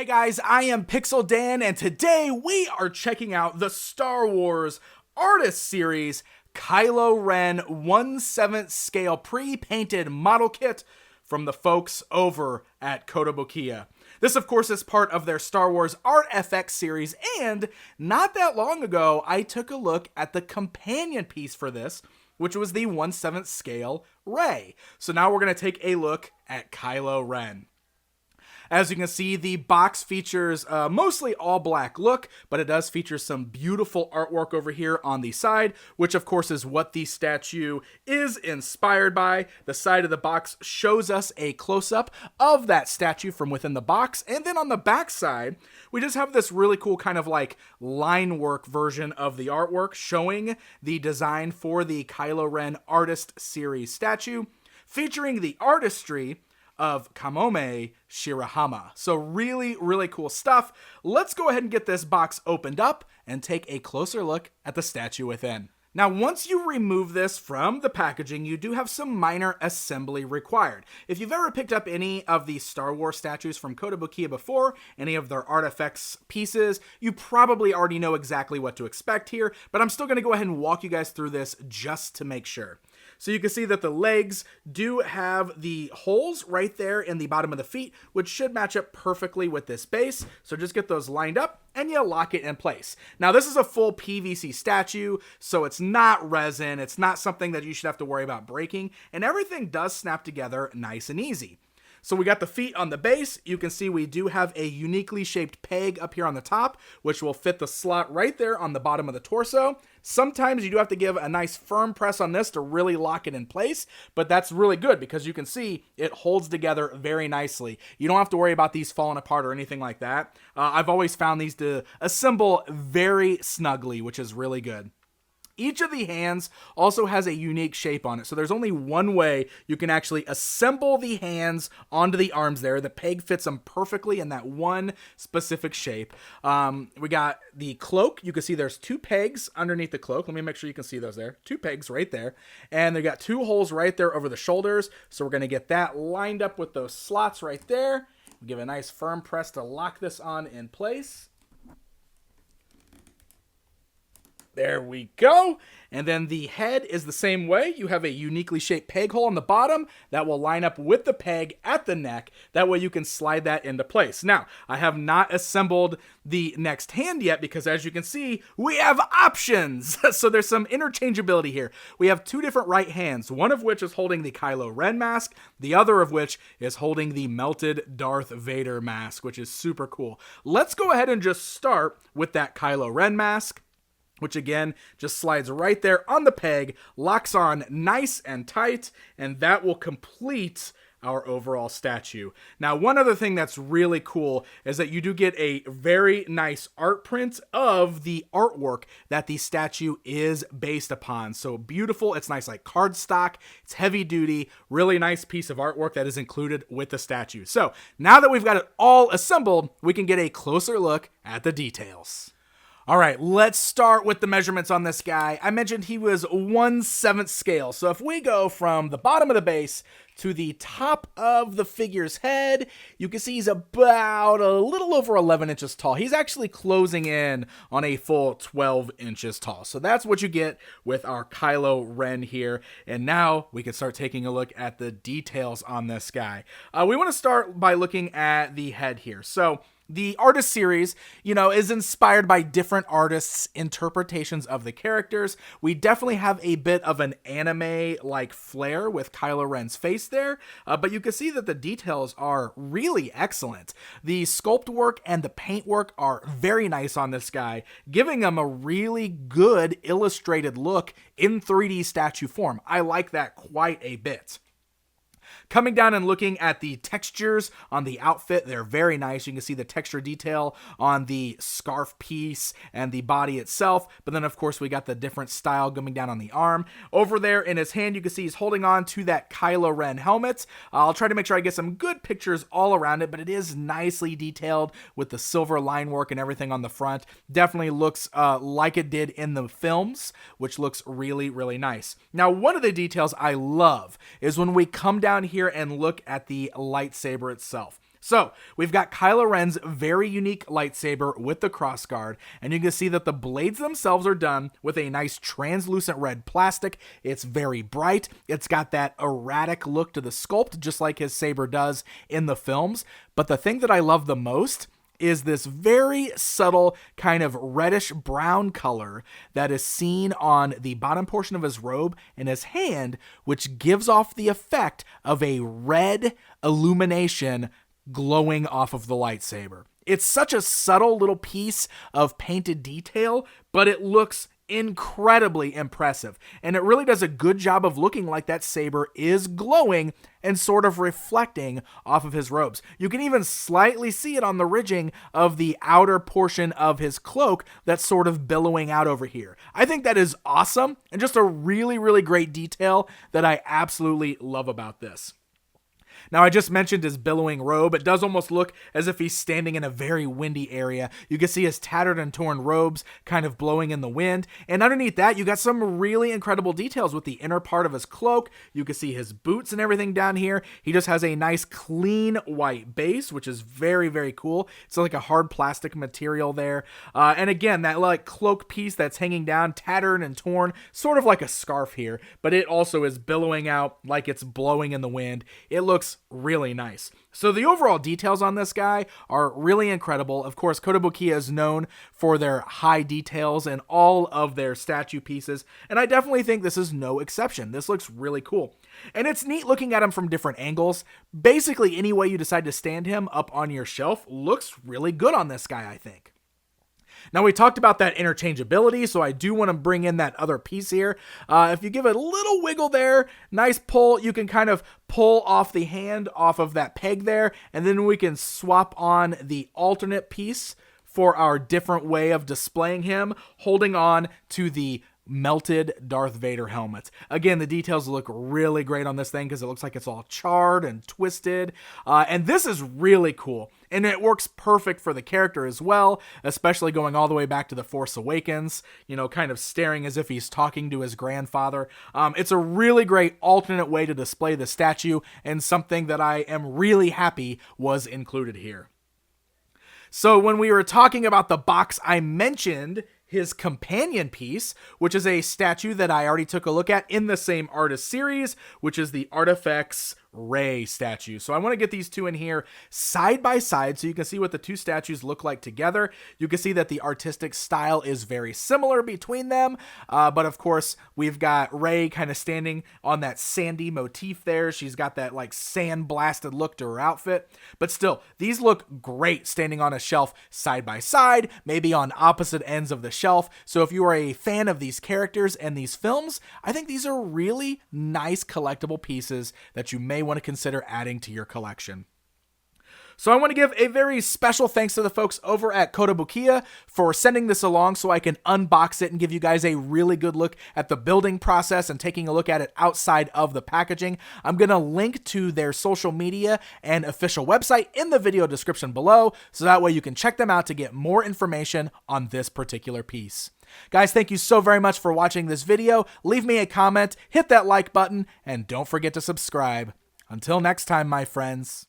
Hey guys, I am Pixel Dan, and today we are checking out the Star Wars Artist Series Kylo Ren 1/7 scale pre-painted model kit from the folks over at Kotobukiya. This, of course, is part of their Star Wars ArtFX series, and not that long ago, I took a look at the companion piece for this, which was the 1/7 scale Rey. So now we're going to take a look at Kylo Ren. As you can see, the box features mostly all black look, but it does feature some beautiful artwork over here on the side, which of course is what the statue is inspired by. The side of the box shows us a close-up of that statue from within the box, and then on the back side, we just have this really cool kind of like line work version of the artwork showing the design for the Kylo Ren Artist Series statue, featuring the artistry of Kamome Shirahama. So really, really cool stuff. Let's go ahead and get this box opened up and take a closer look at the statue within. Now, once you remove this from the packaging, you do have some minor assembly required. If you've ever picked up any of the Star Wars statues from Kotobukiya before, any of their ArtFX pieces, you probably already know exactly what to expect here, but I'm still going to go ahead and walk you guys through this just to make sure. So you can see that the legs do have the holes right there in the bottom of the feet, which should match up perfectly with this base. So just get those lined up and you lock it in place. Now this is a full PVC statue, so it's not resin. It's not something that you should have to worry about breaking, and everything does snap together nice and easy. So we got the feet on the base. You can see we do have a uniquely shaped peg up here on the top, which will fit the slot right there on the bottom of the torso. Sometimes you do have to give a nice firm press on this to really lock it in place, but that's really good because you can see it holds together very nicely. You don't have to worry about these falling apart or anything like that. I've always found these to assemble very snugly, which is really good. Each of the hands also has a unique shape on it, so there's only one way you can actually assemble the hands onto the arms there. The peg fits them perfectly in that one specific shape. We got the cloak. You can see there's two pegs underneath the cloak. Let me make sure you can see those there. Two pegs right there. And they got two holes right there over the shoulders, so we're going to get that lined up with those slots right there. Give a nice firm press to lock this on in place. There we go. And then the head is the same way. You have a uniquely shaped peg hole on the bottom that will line up with the peg at the neck. That way you can slide that into place. Now, I have not assembled the next hand yet because as you can see, we have options. So there's some interchangeability here. We have two different right hands, one of which is holding the Kylo Ren mask, the other of which is holding the melted Darth Vader mask, which is super cool. Let's go ahead and just start with that Kylo Ren mask, which again just slides right there on the peg, locks on nice and tight, and that will complete our overall statue. Now, one other thing that's really cool is that you do get a very nice art print of the artwork that the statue is based upon. So beautiful. It's nice like cardstock. It's heavy duty. Really nice piece of artwork that is included with the statue. So now that we've got it all assembled, we can get a closer look at the details. All right, let's start with the measurements on this guy. I mentioned he was 1/7 scale. So if we go from the bottom of the base to the top of the figure's head, you can see he's about a little over 11 inches tall. He's actually closing in on a full 12 inches tall. So that's what you get with our Kylo Ren here. And now we can start taking a look at the details on this guy. We want to start by looking at the head here. So the artist series, is inspired by different artists' interpretations of the characters. We definitely have a bit of an anime-like flair with Kylo Ren's face there, but you can see that the details are really excellent. The sculpt work and the paint work are very nice on this guy, giving him a really good illustrated look in 3D statue form. I like that quite a bit. Coming down and looking at the textures on the outfit, they're very nice. You can see the texture detail on the scarf piece and the body itself. But then, of course, we got the different style coming down on the arm. Over there in his hand, you can see he's holding on to that Kylo Ren helmet. I'll try to make sure I get some good pictures all around it, but it is nicely detailed with the silver line work and everything on the front. Definitely looks like it did in the films, which looks really, really nice. Now, one of the details I love is when we come down here and look at the lightsaber itself. So, we've got Kylo Ren's very unique lightsaber with the crossguard, and you can see that the blades themselves are done with a nice translucent red plastic. It's very bright. It's got that erratic look to the sculpt, just like his saber does in the films. But the thing that I love the most is this very subtle kind of reddish brown color that is seen on the bottom portion of his robe and his hand, which gives off the effect of a red illumination glowing off of the lightsaber. It's such a subtle little piece of painted detail, but it looks incredibly impressive. And it really does a good job of looking like that saber is glowing and sort of reflecting off of his robes. You can even slightly see it on the ridging of the outer portion of his cloak that's sort of billowing out over here. I think that is awesome and just a really, really great detail that I absolutely love about this. Now, I just mentioned his billowing robe. It does almost look as if he's standing in a very windy area. You can see his tattered and torn robes kind of blowing in the wind. And underneath that, you got some really incredible details with the inner part of his cloak. You can see his boots and everything down here. He just has a nice clean white base, which is very, very cool. It's like a hard plastic material there. And again, that like cloak piece that's hanging down, tattered and torn, sort of like a scarf here, but it also is billowing out like it's blowing in the wind. It looks really nice. So the overall details on this guy are really incredible. Of course, Kotobukiya is known for their high details in all of their statue pieces, and I definitely think this is no exception. This looks really cool. And it's neat looking at him from different angles. Basically, any way you decide to stand him up on your shelf looks really good on this guy, I think. Now, we talked about that interchangeability, so I do want to bring in that other piece here. If you give it a little wiggle there, nice pull, you can kind of pull off the hand off of that peg there, and then we can swap on the alternate piece for our different way of displaying him, holding on to the melted Darth Vader helmet. Again, the details look really great on this thing because it looks like it's all charred and twisted. And this is really cool. And it works perfect for the character as well, especially going all the way back to The Force Awakens, you know, kind of staring as if he's talking to his grandfather. It's a really great alternate way to display the statue and something that I am really happy was included here. So when we were talking about the box, I mentioned his companion piece, which is a statue that I already took a look at in the same artist series, which is the ArtFX Rey Statue. So I want to get these two in here side by side so you can see what the two statues look like together. You can see that the artistic style is very similar between them, but of course we've got Rey kind of standing on that sandy motif there. She's got that like sand blasted look to her outfit, but still these look great standing on a shelf side by side, maybe on opposite ends of the shelf. So if you are a fan of these characters and these films, I think these are really nice collectible pieces that you may want to consider adding to your collection. So I want to give a very special thanks to the folks over at Kotobukiya for sending this along so I can unbox it and give you guys a really good look at the building process and taking a look at it outside of the packaging. I'm going to link to their social media and official website in the video description below, so that way you can check them out to get more information on this particular piece. Guys, thank you so very much for watching this video. Leave me a comment, hit that like button, and don't forget to subscribe. Until next time, my friends.